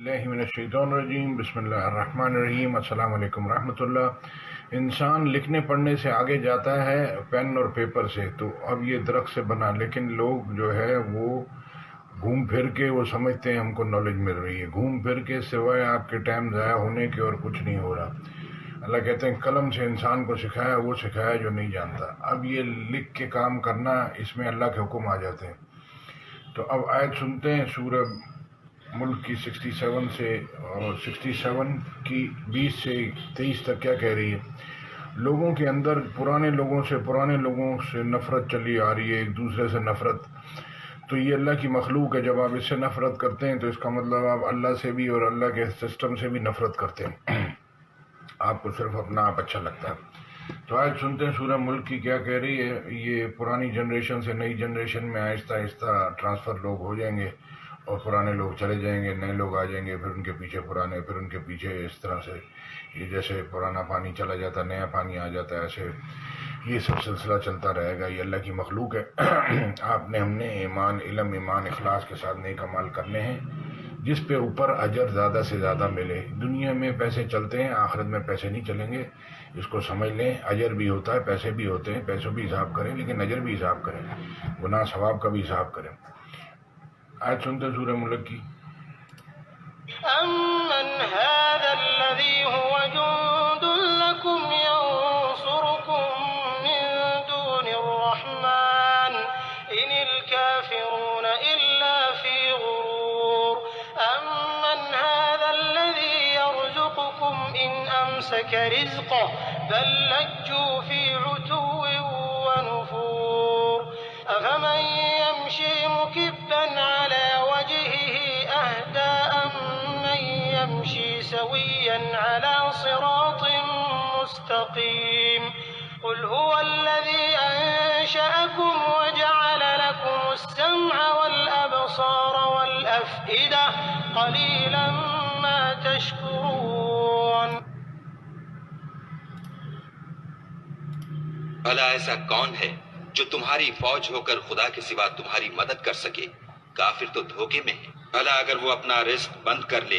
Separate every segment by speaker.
Speaker 1: बिस्मिल्लाहिर्रहमानिर्रहीम बिस्मिल्लाहिर्रहमानिर्रहीम अस्सलाम वालेकुम रहमतुल्लाह। इंसान लिखने पढ़ने से आगे जाता है पेन और पेपर से, तो अब ये दरख्त से बना, लेकिन लोग जो है वो घूम फिर के वो समझते हैं हमको नॉलेज मिल रही है। घूम फिर के सिवाय आपके टाइम ज़ाया होने के और कुछ नहीं हो रहा। अल्लाह कहते हैं कलम से इंसान को सिखाया वो सिखाया जो नहीं जानता। अब ये लिख के काम करना, इसमें अल्लाह के हुक्म आ जाते हैं। तो अब आयत सुनते हैं सूरह मुल्क की 67 से और 67 की 20 से 23 तक क्या कह रही है। लोगों के अंदर पुराने लोगों से नफ़रत चली आ रही है, एक दूसरे से नफ़रत। तो ये अल्लाह की मखलूक है। जब आप इससे नफ़रत करते हैं तो इसका मतलब आप अल्लाह से भी और अल्लाह के सिस्टम से भी नफ़रत करते हैं। आपको सिर्फ अपना आप अच्छा लगता है। तो आज सुनते हैं सूरह मुल्क की क्या कह रही है। ये पुरानी जनरेशन से नई जनरेशन में आहिस्ता आहिस्ता ट्रांसफ़र लोग हो जाएंगे और पुराने लोग चले जाएंगे, नए लोग आ जाएंगे, फिर उनके पीछे पुराने, फिर उनके पीछे, इस तरह से ये जैसे पुराना पानी चला जाता नया पानी आ जाता है, ऐसे ये सब सिलसिला चलता रहेगा। ये अल्लाह की मखलूक है। आपने हमने ईमान इल्म ईमान इखलास के साथ नेक अमाल करने हैं जिस पे ऊपर अजर ज़्यादा से ज़्यादा मिले। दुनिया में पैसे चलते हैं, आखिरत में पैसे नहीं चलेंगे, इसको समझ लें। अजर भी होता है, पैसे भी होते हैं, पैसों भी हिसाब करें, लेकिन अजर भी हिसाब करें, गुनाह सवाब का भी हिसाब करें। आज सुनते सूरह मुल्क की।
Speaker 2: अम्मन हाज़ल्लज़ी हुवा जुंदुन लकुम यंसुरुकुम मिन दूनिर्रहमान इनिल काफिरून इल्ला फी गुरूर। अम्मन हाज़ल्लज़ी यर्ज़ुकुकुम इन अमसक रिज़क़हु बल लज्जू फी उतुव्विन व नुफूर। अफमन यमशी मुकिब्बन अला वजहिही अहदा अम्मन यमशी सविय्यन अला सिरातिन मुस्तक़ीम। क़ुल हुवल्लज़ी अंशअकुम वजअल लकुमुस्समअ वल अबसार वल अफ़इदा क़लीलन मा तशकुरून।
Speaker 3: भला ऐसा कौन है जो तुम्हारी फौज होकर खुदा के सिवा तुम्हारी मदद कर सके? काफिर तो धोखे में है। भला अगर वो अपना रिस्क बंद कर ले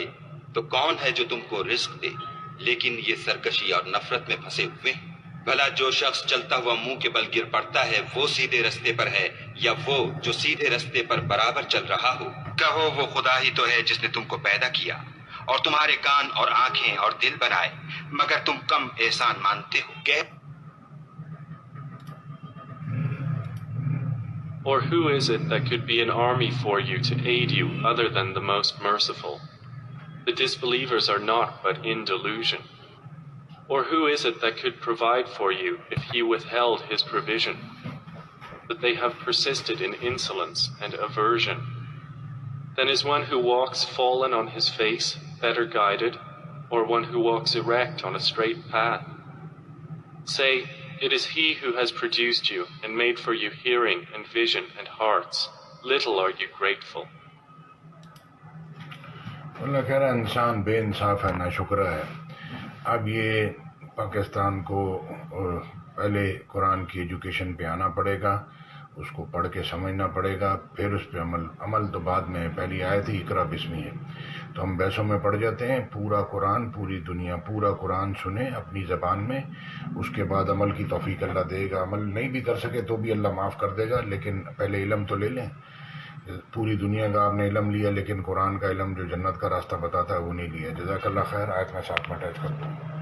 Speaker 3: तो कौन है जो तुमको रिस्क दे? लेकिन ये सरकशी और नफरत में फंसे हुए हैं। भला जो शख्स चलता हुआ मुंह के बल गिर पड़ता है वो सीधे रास्ते पर है या वो जो सीधे रास्ते पर बराबर चल रहा हो? कहो वो खुदा ही तो है जिसने तुमको पैदा किया और तुम्हारे कान और आंखें और दिल बनाए, मगर तुम कम एहसान मानते हो।
Speaker 4: Or who is it that could be an army for you to aid you other than the most merciful? The disbelievers are not but in delusion. Or who is it that could provide for you if he withheld his provision? That they have persisted in insolence and aversion. Then is one who walks fallen on his face better guided, or one who walks erect on a straight path? Say, it is he who has produced you and made for you hearing and vision and hearts. Little are you grateful.
Speaker 1: अल्लाह कह रहा है इंसान बेइंसाफ है, नाशुक्र है। अब ये पाकिस्तान को पहले कुरान की एजुकेशन पे आना पड़ेगा, उसको पढ़ के समझना पड़ेगा, फिर उस पर अमल तो बाद में। पहली आयत ही इकरा बिस्मी है, तो हम बहसों में पढ़ जाते हैं। पूरा कुरान, पूरी दुनिया पूरा कुरान सुने अपनी ज़बान में, उसके बाद अमल की तौफीक अल्लाह देगा। अमल नहीं भी कर सके तो भी अल्लाह माफ़ कर देगा, लेकिन पहले इल्म तो ले लें। पूरी दुनिया का आपने इल्म लिया, लेकिन कुरान का इल्म जो जन्नत का रास्ता बताता है वो नहीं लिया। जज़ाकल्लाह खैर। आयत में साथ में अटैच करता हूँ।